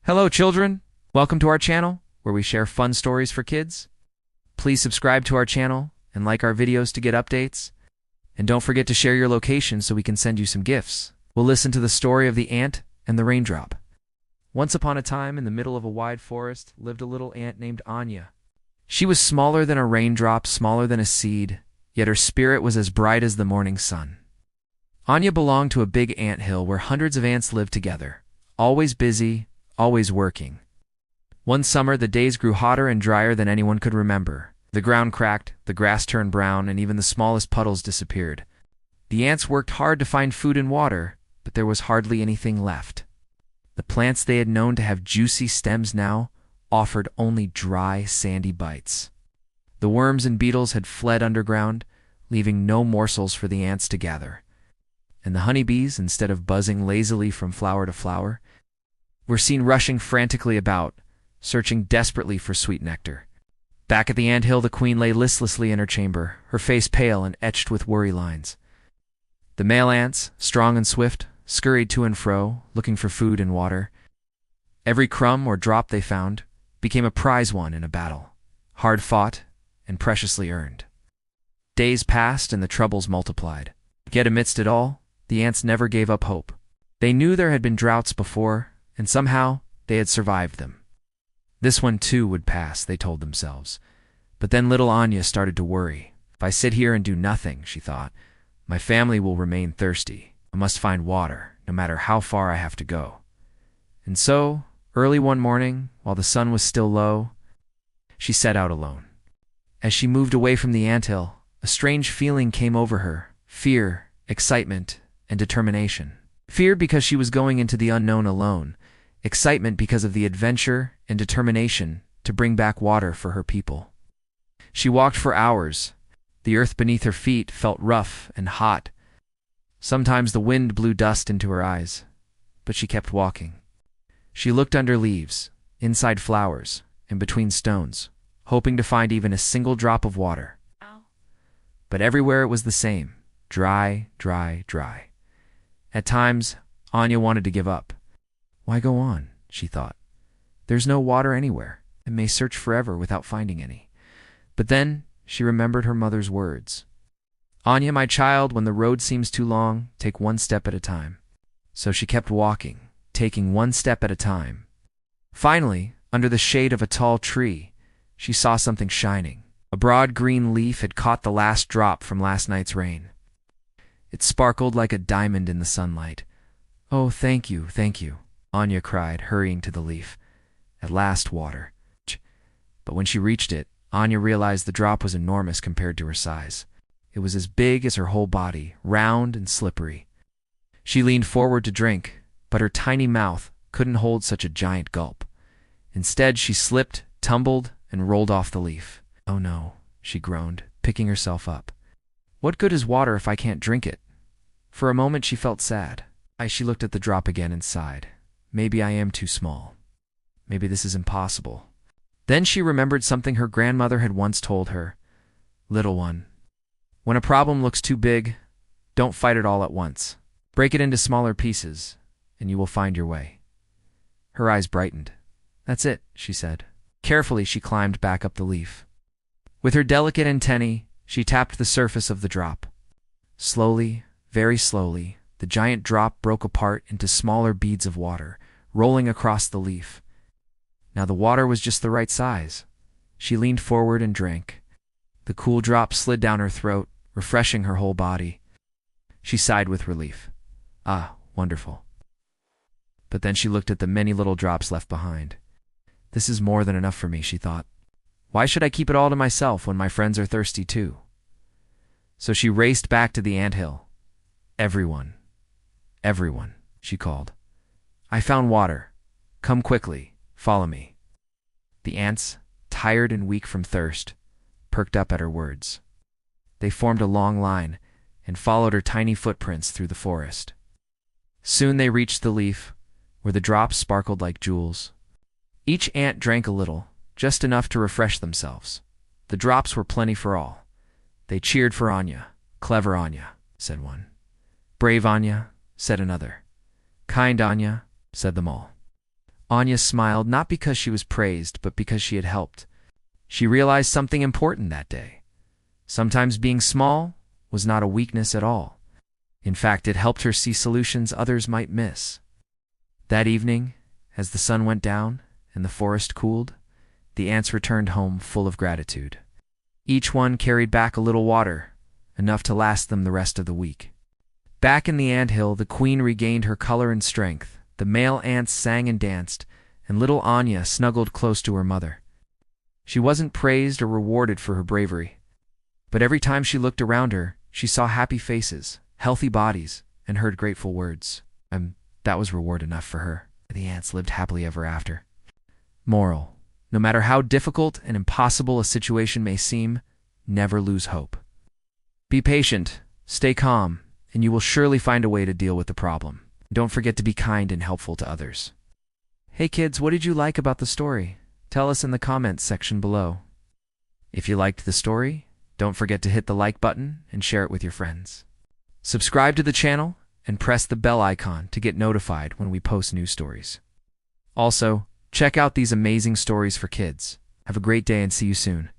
Hello, children. Welcome to our channel, where we share fun stories for kids. Please subscribe to our channel and like our videos to get updates. And don't forget to share your location so we can send you some gifts. We'll listen to the story of the ant and the raindrop. Once upon a time, in the middle of a wide forest, lived a little ant named Anya. She was smaller than a raindrop, smaller than a seed, yet her spirit was as bright as the morning sun. Anya belonged to a big ant hill where hundreds of ants lived together, always busy, always working. One summer, the days grew hotter and drier than anyone could remember. The ground cracked, the grass turned brown, and even the smallest puddles disappeared. The ants worked hard to find food and water, but there was hardly anything left. The plants they had known to have juicy stems now offered only dry, sandy bites. The worms and beetles had fled underground, leaving no morsels for the ants to gather. And the honeybees, instead of buzzing lazily from flower to flower, were seen rushing frantically about, searching desperately for sweet nectar. Back at the anthill, the queen lay listlessly in her chamber, her face pale and etched with worry lines. The male ants, strong and swift, scurried to and fro, looking for food and water. Every crumb or drop they found became a prize won in a battle, hard fought and preciously earned. Days passed and the troubles multiplied. Yet amidst it all, the ants never gave up hope. They knew there had been droughts before, and somehow they had survived them. This one too would pass, they told themselves. But then little Anya started to worry. If I sit here and do nothing, she thought, my family will remain thirsty. I must find water, no matter how far I have to go. And so, early one morning, while the sun was still low, she set out alone. As she moved away from the anthill, a strange feeling came over her: fear, excitement, and determination. Fear because she was going into the unknown alone, excitement because of the adventure, and determination to bring back water for her people. She walked for hours. The earth beneath her feet felt rough and hot. Sometimes the wind blew dust into her eyes, but she kept walking. She looked under leaves, inside flowers, and between stones, hoping to find even a single drop of water. But everywhere it was the same: dry, dry, dry. At times, Anya wanted to give up. Why go on, she thought. There's no water anywhere, and may search forever without finding any. But then she remembered her mother's words. Anya, my child, when the road seems too long, take one step at a time. So she kept walking, taking one step at a time. Finally, under the shade of a tall tree, she saw something shining. A broad green leaf had caught the last drop from last night's rain. It sparkled like a diamond in the sunlight. "Oh, thank you, Anya cried, hurrying to the leaf. At last, water. But when she reached it, Anya realized the drop was enormous compared to her size. It was as big as her whole body, round and slippery. She leaned forward to drink, but her tiny mouth couldn't hold such a giant gulp. Instead, she slipped, tumbled, and rolled off the leaf. "Oh no," she groaned, picking herself up. "What good is water if I can't drink it?" For a moment she felt sad. She looked at the drop again and sighed. Maybe I am too small. Maybe this is impossible. Then she remembered something her grandmother had once told her. "Little one, when a problem looks too big, don't fight it all at once. Break it into smaller pieces, and you will find your way." Her eyes brightened. "That's it," she said. Carefully she climbed back up the leaf. With her delicate antennae, she tapped the surface of the drop. Slowly, very slowly, the giant drop broke apart into smaller beads of water, rolling across the leaf. Now the water was just the right size. She leaned forward and drank. The cool drop slid down her throat, refreshing her whole body. She sighed with relief. Ah, wonderful. But then she looked at the many little drops left behind. This is more than enough for me, she thought. Why should I keep it all to myself when my friends are thirsty too? So she raced back to the anthill. "Everyone, everyone," she called. "I found water. Come quickly, follow me." The ants, tired and weak from thirst, perked up at her words. They formed a long line and followed her tiny footprints through the forest. Soon they reached the leaf, where the drops sparkled like jewels. Each ant drank a little, just enough to refresh themselves. The drops were plenty for all. They cheered for Anya. "Clever Anya," said one. "Brave Anya," said another. "Kind Anya," said them all. Anya smiled not because she was praised, but because she had helped. She realized something important that day. Sometimes being small was not a weakness at all. In fact, it helped her see solutions others might miss. That evening, as the sun went down and the forest cooled, the ants returned home full of gratitude. Each one carried back a little water, enough to last them the rest of the week. Back in the anthill, the queen regained her color and strength. The male ants sang and danced, and little Anya snuggled close to her mother. She wasn't praised or rewarded for her bravery, but every time she looked around her, she saw happy faces, healthy bodies, and heard grateful words. That was reward enough for her. The ants lived happily ever after. Moral: no matter how difficult and impossible a situation may seem, never lose hope. Be patient, stay calm, and you will surely find a way to deal with the problem. Don't forget to be kind and helpful to others. Hey kids, what did you like about the story? Tell us in the comments section below. If you liked the story, don't forget to hit the like button and share it with your friends. Subscribe to the channel and press the bell icon to get notified when we post new stories. Also, check out these amazing stories for kids. Have a great day and see you soon.